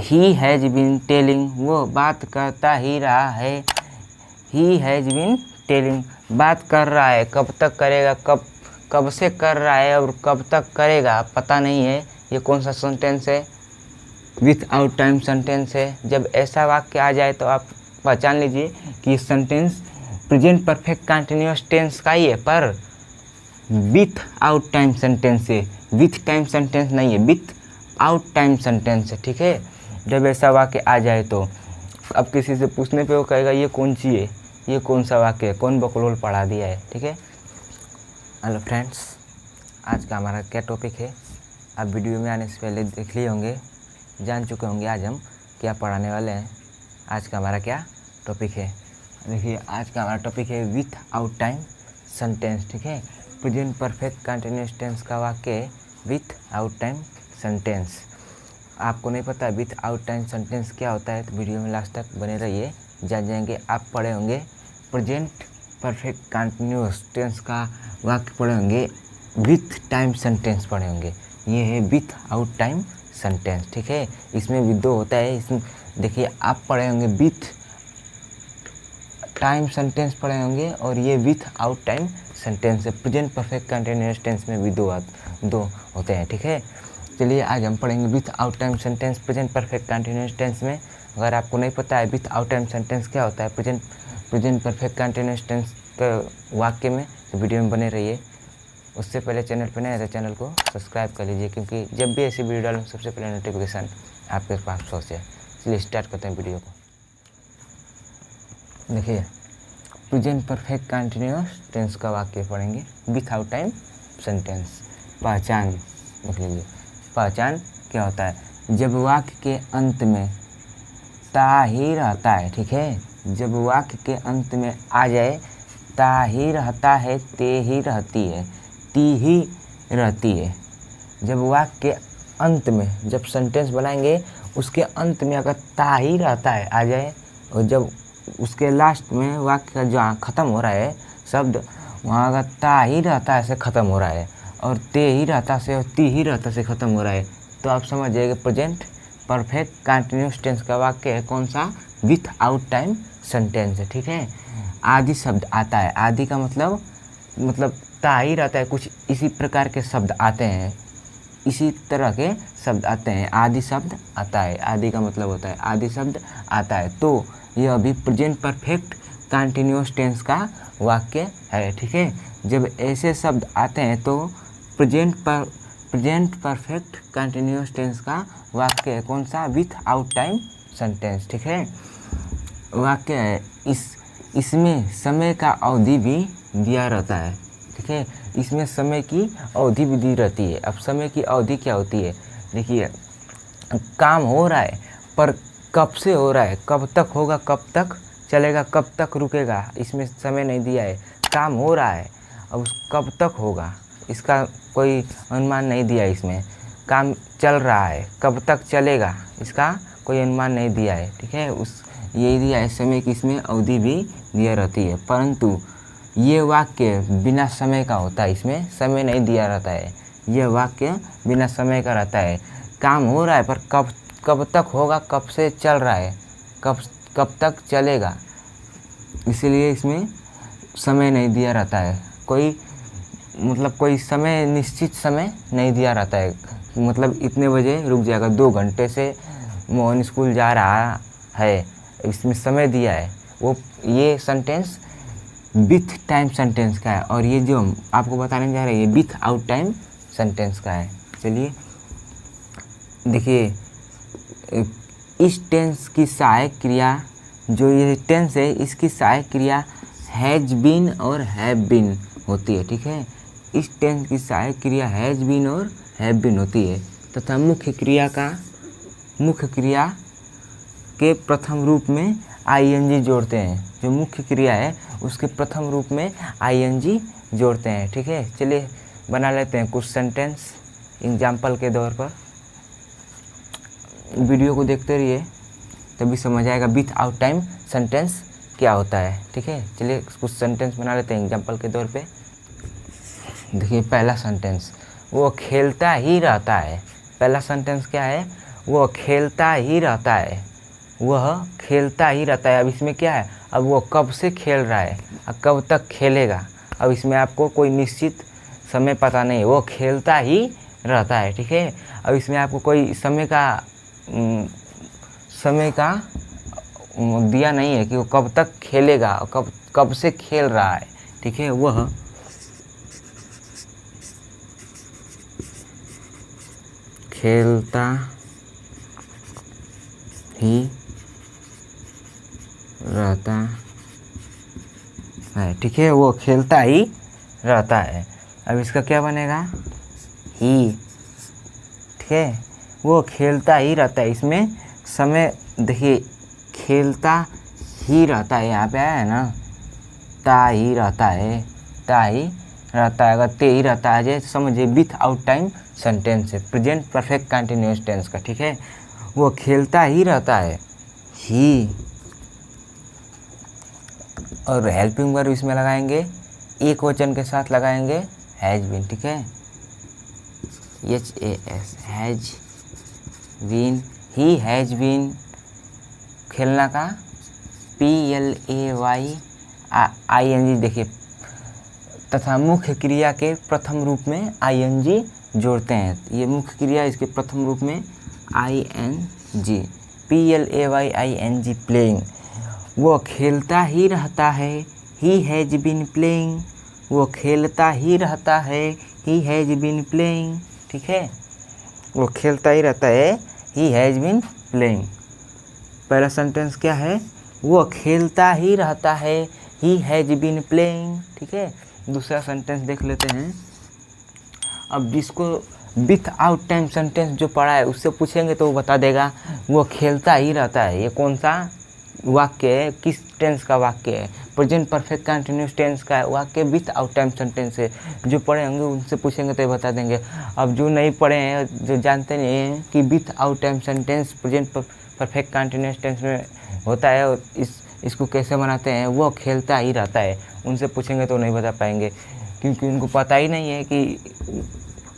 He has been telling, वो बात करता ही रहा है। ही हैज़ बीन टेलिंग, बात कर रहा है, कब तक करेगा, कब से कर रहा है और कब तक करेगा पता नहीं है। ये कौन सा सेंटेंस है? विथ आउट टाइम सेंटेंस है। जब ऐसा वाक्य आ जाए तो आप पहचान लीजिए कि sentence present perfect continuous tense का ही है, पर विथ आउट टाइम सेंटेंस है। विथ टाइम सेंटेंस नहीं है, विथ आउट टाइम सेंटेंस है। ठीक है, जब ऐसा वाक्य आ जाए तो अब किसी से पूछने पे वो कहेगा ये कौन सी है, ये कौन सा वाक्य है, कौन बकलोल पढ़ा दिया है। ठीक है, हेलो फ्रेंड्स, आज का हमारा क्या टॉपिक है आप वीडियो में आने से पहले देख लिए होंगे, जान चुके होंगे आज हम क्या पढ़ाने वाले हैं। आज का हमारा क्या टॉपिक है, देखिए आज का हमारा टॉपिक है विथ आउट टाइम सेंटेंस। ठीक है, प्रेजेंट परफेक्ट कंटिन्यूअस टेंस का वाक्य है विथ आउट टाइम सेंटेंस। आपको नहीं पता विथ आउट टाइम सेंटेंस क्या होता है तो वीडियो में लास्ट तक बने रहिए, जान जाएंगे। आप पढ़े होंगे प्रेजेंट परफेक्ट कंटिन्यूअस टेंस का वाक्य पढ़े होंगे, विथ टाइम सेंटेंस पढ़े होंगे। ये है विथ आउट टाइम सेंटेंस। ठीक है, इसमें भी दो होता है। इसमें देखिए आप पढ़े होंगे विथ टाइम सेंटेंस पढ़े होंगे और ये विथ आउट टाइम सेंटेंस है। प्रेजेंट परफेक्ट कंटिन्यूअस टेंस में भी दो होते हैं। ठीक है, चलिए आज हम पढ़ेंगे without time sentence present perfect continuous tense में। अगर आपको नहीं पता है विथ आउट टाइम सेंटेंस क्या होता है प्रेजेंट परफेक्ट कंटिन्यूअस टेंस के वाक्य में, तो वीडियो में बने रहिए। उससे पहले चैनल पर नए तो चैनल को सब्सक्राइब कर लीजिए, क्योंकि जब भी ऐसी वीडियो डालूँ सबसे पहले नोटिफिकेशन आपके पास पहुँचे। चलिए स्टार्ट करते हैं वीडियो को। देखिए प्रेजेंट परफेक्ट कंटिन्यूअस टेंस का वाक्य पढ़ेंगे विथ आउट टाइम सेंटेंस। पहचान देख लीजिए, पहचान क्या होता है? जब वाक्य के अंत में ता ही रहता है। ठीक है, जब वाक्य के अंत में आ जाए ता ही रहता है, ते ही रहती है, ती ही रहती है। जब वाक्य के अंत में, जब सेंटेंस बनाएंगे उसके अंत में अगर ता ही रहता है आ जाए, और जब उसके लास्ट में वाक्य का जहाँ ख़त्म हो रहा है शब्द, वहाँ अगर ता ही रहता है से ख़त्म हो रहा है और ते ही रहता से और ती ही रहता से ख़त्म हो रहा है, तो आप समझ जाइए प्रेजेंट परफेक्ट कंटिन्यूअस टेंस का वाक्य है कौन सा? विथ आउट टाइम सेंटेंस है। ठीक है, आदि शब्द आता है। आदि का मतलब ता ही रहता है, कुछ इसी प्रकार के शब्द आते हैं, इसी तरह के शब्द आते हैं। आदि शब्द आता है, आदि का मतलब होता है आदि शब्द आता है, तो यह अभी प्रेजेंट परफेक्ट कंटिन्यूअस टेंस का वाक्य है। ठीक है, जब ऐसे शब्द आते हैं तो प्रेजेंट परफेक्ट कंटिन्यूअस टेंस का वाक्य है कौन सा? With out time sentence. ठीक है, वाक्य है इसमें समय का अवधि भी दिया रहता है। ठीक है, इसमें समय की अवधि भी दी रहती है। अब समय की अवधि क्या होती है? देखिए काम हो रहा है, पर कब से हो रहा है, कब तक होगा, कब तक चलेगा, कब तक रुकेगा, इसमें समय नहीं दिया है। काम हो रहा है, अब कब तक होगा इसका कोई अनुमान नहीं दिया है। इसमें काम चल रहा है, कब तक चलेगा इसका कोई अनुमान नहीं दिया है। ठीक है, यही दिया है समय की इसमें अवधि भी दिया रहती है, परंतु ये वाक्य बिना समय का होता है, इसमें समय नहीं दिया रहता है। यह वाक्य बिना समय का रहता है। काम हो रहा है पर कब तक होगा, कब से चल रहा है, कब तक चलेगा, इसीलिए इसमें समय नहीं दिया रहता है। कोई समय, निश्चित समय नहीं दिया रहता है। मतलब इतने बजे रुक जाएगा, 2 घंटे से मोहन स्कूल जा रहा है, इसमें समय दिया है। वो ये सेंटेंस विथ टाइम सेंटेंस का है, और ये जो हम आपको बताने जा रहे हैं ये विथ आउट टाइम सेंटेंस का है। चलिए देखिए, इस टेंस की सहायक क्रिया, जो ये टेंस है इसकी सहायक क्रिया हैज बीन और हैव बीन होती है। ठीक है, इस टेंस की सहायक क्रिया हैज बीन और हैव बीन होती है, तथा मुख्य क्रिया के प्रथम रूप में आईएनजी जोड़ते हैं। जो मुख्य क्रिया है उसके प्रथम रूप में आईएनजी जोड़ते हैं। ठीक है, चलिए बना लेते हैं कुछ सेंटेंस एग्जाम्पल के तौर पर। वीडियो को देखते रहिए तभी समझ आएगा विथ आउट टाइम सेंटेंस क्या होता है। ठीक है, चलिए कुछ सेंटेंस बना लेते हैं एग्जाम्पल के तौर पे। देखिए पहला सेंटेंस, वो खेलता ही रहता है। पहला सेंटेंस क्या है? वो खेलता ही रहता है, वह खेलता ही रहता है। अब इसमें क्या है, अब वो कब से खेल रहा है और कब तक खेलेगा, अब इसमें आपको कोई निश्चित समय पता नहीं, वो खेलता ही रहता है। ठीक है, अब इसमें आपको कोई समय का दिया नहीं है कि वो कब तक खेलेगा और कब से खेल रहा है। ठीक है, वह खेलता ही रहता है। ठीक है, वो खेलता ही रहता है। अब इसका क्या बनेगा, ही। ठीक है, वो खेलता ही रहता है। इसमें समय देखिए, खेलता ही रहता है, यहाँ पे आया है ना, ता ही रहता है, ता ही रहता है। अगर ते ही रहता है जैसे समझिए विथ आउट टाइम सेंटेंस है, प्रेजेंट परफेक्ट कंटिन्यूअस टेंस का। ठीक है, वो खेलता ही रहता है, ही। और हेल्पिंग वर्ब इसमें लगाएंगे, एक वचन के साथ लगाएंगे हैज बीन। ठीक है, HAS, has been, he has been. खेलना का PLAY ING देखिए, तथा मुख्य क्रिया के प्रथम रूप में ING जोड़ते हैं। ये मुख्य क्रिया, इसके प्रथम रूप में ING, PLAYING, प्लेइंग। वो खेलता ही रहता है, ही हैज बीन प्लेइंग। वो खेलता ही रहता है, ही हैज बीन प्लेइंग। ठीक है, वो खेलता ही रहता है, ही हैज बीन प्लेइंग। पहला सेंटेंस क्या है, वो खेलता ही रहता है, ही हैज बीन प्लेइंग। ठीक है, दूसरा सेंटेंस देख लेते हैं। अब जिसको विथ आउट टाइम सेंटेंस जो पढ़ा है उससे पूछेंगे तो वो बता देगा वो खेलता ही रहता है। ये कौन सा वाक्य है, किस टेंस का वाक्य है, प्रेजेंट परफेक्ट कंटिन्यूअस टेंस का वाक्य विथ आउट टाइम सेंटेंस है। जो पढ़े होंगे उनसे पूछेंगे तो ये बता देंगे। अब जो नहीं पढ़े हैं, जो जानते नहीं हैं कि without time sentence present perfect continuous tense में होता है और इसको कैसे बनाते हैं, वो खेलता ही रहता है, उनसे पूछेंगे तो नहीं बता पाएंगे, क्योंकि उनको पता ही नहीं है कि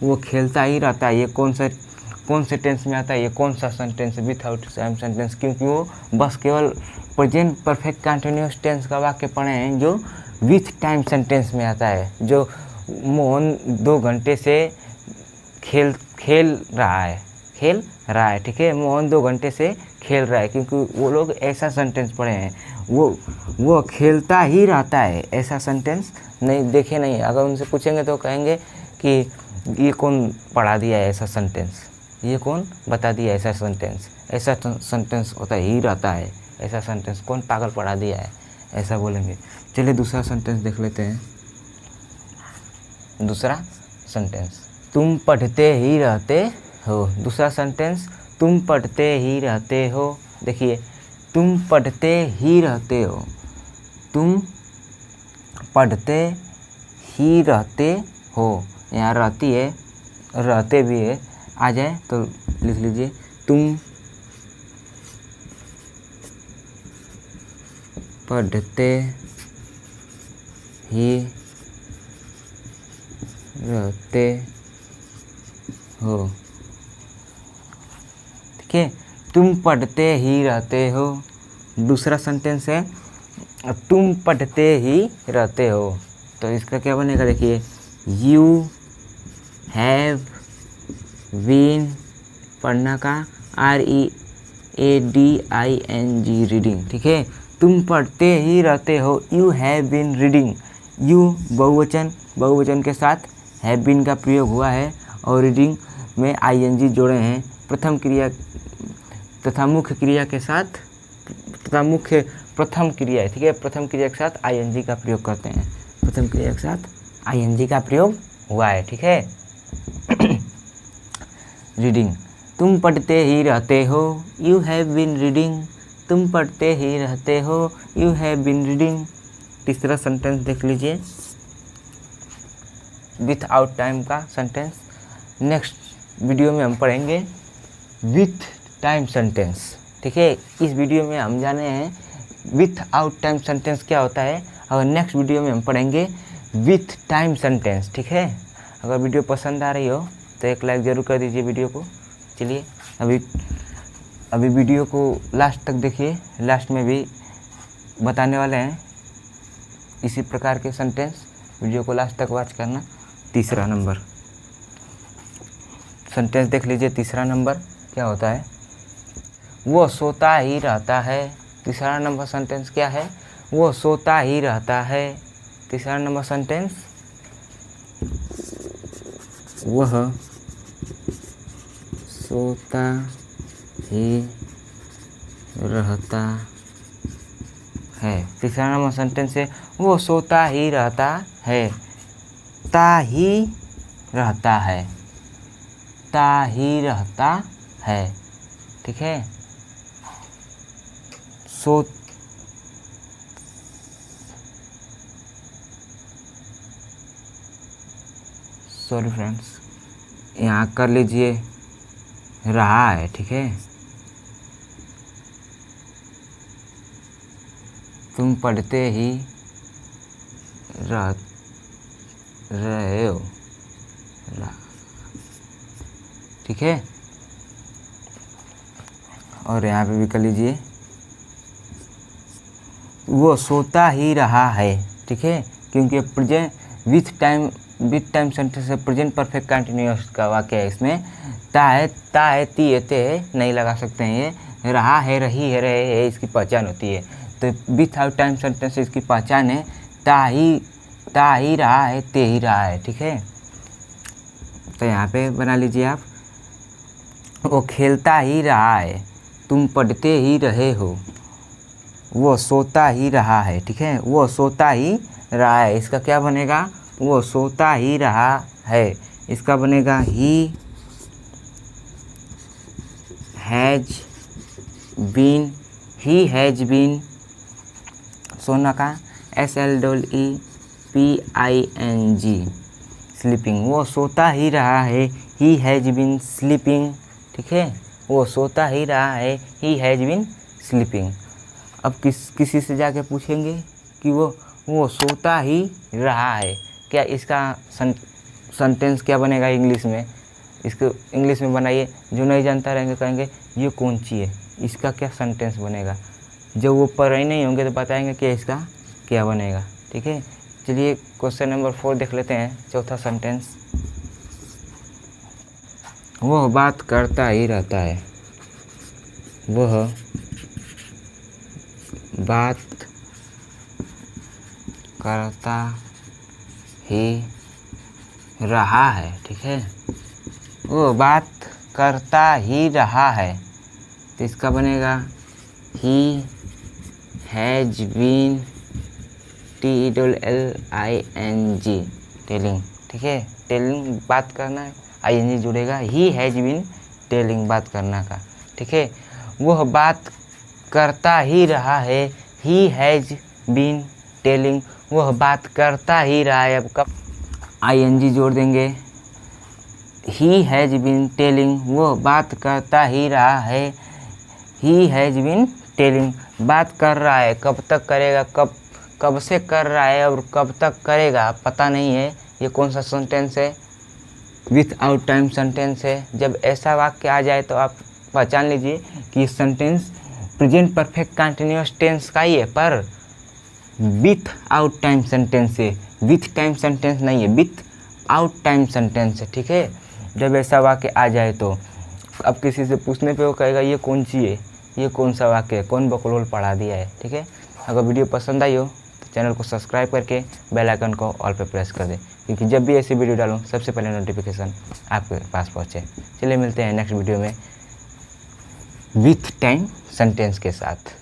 वो खेलता ही रहता है ये कौन से टेंस में आता है, ये कौन सा सेंटेंस है विथ आउट टाइम सेंटेंस, क्योंकि वो बस केवल प्रेजेंट परफेक्ट कंटिन्यूअस टेंस का वाक्य पढ़े हैं जो विथ टाइम सेंटेंस में आता है। जो मोहन 2 घंटे से खेल रहा है। ठीक है, मोहन 2 घंटे से खेल रहा है, क्योंकि वो लोग ऐसा सेंटेंस पढ़े हैं। वो खेलता ही रहता है, ऐसा सेंटेंस नहीं देखे नहीं। अगर उनसे पूछेंगे तो कहेंगे कि ये कौन पढ़ा दिया है ऐसा सेंटेंस, ये कौन बता दिया ऐसा सेंटेंस। ऐसा सेंटेंस होता ही रहता है, ऐसा सेंटेंस कौन पागल पढ़ा दिया है, ऐसा बोलेंगे। चलिए दूसरा सेंटेंस देख लेते हैं। दूसरा सेंटेंस, तुम पढ़ते ही रहते हो। दूसरा सेंटेंस, तुम पढ़ते ही रहते हो। देखिए, तुम पढ़ते ही रहते हो, तुम पढ़ते ही रहते हो। यहाँ रहती है, रहते भी है, आ जाए तो लिख लीजिए, तुम पढ़ते ही रहते हो। ठीक है, तुम पढ़ते ही रहते हो। दूसरा सेंटेंस है, तुम पढ़ते ही रहते हो, तो इसका क्या बनेगा, देखिए, यू हैव बीन, पढ़ना का READING, रीडिंग। ठीक है, तुम पढ़ते ही रहते हो, you have been reading. You बहुवचन के साथ हैव बीन का प्रयोग हुआ है और रीडिंग में ING जोड़े हैं। प्रथम क्रिया तथा मुख्य क्रिया के साथ, तथा मुख्य प्रथम क्रिया है। ठीक है, प्रथम क्रिया के साथ ING का प्रयोग करते हैं, प्रथम क्रिया के साथ ING का प्रयोग हुआ है। ठीक है, रीडिंग, तुम पढ़ते ही रहते हो, यू हैव बीन रीडिंग। तुम पढ़ते ही रहते हो, यू हैव बीन रीडिंग। तीसरा सेंटेंस देख लीजिए, विथ आउट टाइम का सेंटेंस। नेक्स्ट वीडियो में हम पढ़ेंगे विथ टाइम सेंटेंस। ठीक है, इस वीडियो में हम जाने हैं विथ आउट टाइम सेंटेंस क्या होता है, और नेक्स्ट वीडियो में हम पढ़ेंगे विथ टाइम सेंटेंस। ठीक है, अगर वीडियो पसंद आ रही हो तो एक लाइक ज़रूर कर दीजिए वीडियो को। चलिए अभी वीडियो को लास्ट तक देखिए, लास्ट में भी बताने वाले हैं इसी प्रकार के सेंटेंस। वीडियो को लास्ट तक वॉच करना। तीसरा नंबर सेंटेंस देख लीजिए। तीसरा नंबर क्या होता है? वो सोता ही रहता है। तीसरा नंबर सेंटेंस क्या है? वो सोता ही रहता है। तीसरा नंबर सेंटेंस, वह सोता ही रहता है। तीसरा नंबर सेंटेंस है वो सोता ही रहता है। ता ही रहता है, ता ही रहता है। ठीक है। सॉरी फ्रेंड्स, यहाँ कर लीजिए रहा है। ठीक है। तुम पढ़ते ही रहे हो। ठीक है। और यहाँ पे भी कर लीजिए वो सोता ही रहा है। ठीक है। क्योंकि प्रेजेंट विथ टाइम सेंटेंस है, प्रेजेंट परफेक्ट कंटिन्यूअस का वाक्य है। इसमें ता है ती है ते है नहीं लगा सकते हैं। ये रहा है, रही है, रहे है, इसकी पहचान होती है। तो विथआउट टाइम सेंटेंस इसकी पहचान है ता ही रहा है, ते ही रहा है। ठीक है। तो यहाँ पे बना लीजिए आप, वो खेलता ही रहा है, तुम पढ़ते ही रहे हो। वो सोता ही रहा है। ठीक है। वो सोता ही रहा है, इसका क्या बनेगा? वो सोता ही रहा है, इसका बनेगा ही हैज बीन सोना का SLEEPING स्लीपिंग। वो सोता ही रहा है, ही हैज बीन स्लीपिंग। ठीक है। वो सोता ही रहा है, ही हैज बीन स्लीपिंग। अब किसी से जाके पूछेंगे कि वो सोता ही रहा है, क्या इसका सेंटेंस क्या बनेगा इंग्लिश में? इसको इंग्लिश में बनाइए। जो नहीं जानता रहेंगे कहेंगे ये कौन सी है, इसका क्या सेंटेंस बनेगा। जब वो पढ़ ही नहीं होंगे तो बताएंगे कि इसका क्या बनेगा। ठीक है। चलिए क्वेश्चन नंबर 4 देख लेते हैं। चौथा सेंटेंस, वह बात करता ही रहता है। वह बात करता ही रहा है। ठीक है। वो बात करता ही रहा है, तो इसका बनेगा he has been TELLING telling. ठीक है। टेलिंग बात करना है, ING जुड़ेगा। ही हैज बीन टेलिंग बात करना का। ठीक है। वह बात करता ही रहा है, ही हैज बीन टेलिंग। वह बात करता ही रहा है, अब कब ING जोड़ देंगे। ही हैज बीन टेलिंग, वह बात करता ही रहा है, ही हैज बीन टेलिंग। बात कर रहा है, कब तक करेगा, कब से कर रहा है और कब तक करेगा पता नहीं है। ये कौन सा सेंटेंस है? विथआउट टाइम सेंटेंस है। जब ऐसा वाक्य आ जाए तो आप पहचान लीजिए कि sentence present perfect continuous tense का ही है, पर विथआउट टाइम सेंटेंस है। विथ टाइम सेंटेंस नहीं है, विथआउट टाइम सेंटेंस है। ठीक है। जब ऐसा वाक्य आ जाए तो अब किसी से पूछने पे वो कहेगा ये कौन सी है, ये कौन सा वाक्य है, कौन बकलोल पढ़ा दिया है। ठीक है। अगर वीडियो पसंद आई हो तो चैनल को सब्सक्राइब करके बेल आइकन को ऑल पे प्रेस कर दें, क्योंकि जब भी ऐसी वीडियो डालूँ सबसे पहले नोटिफिकेशन आपके पास पहुँचे। चलिए मिलते हैं नेक्स्ट वीडियो में विथ टाइम सेंटेंस के साथ।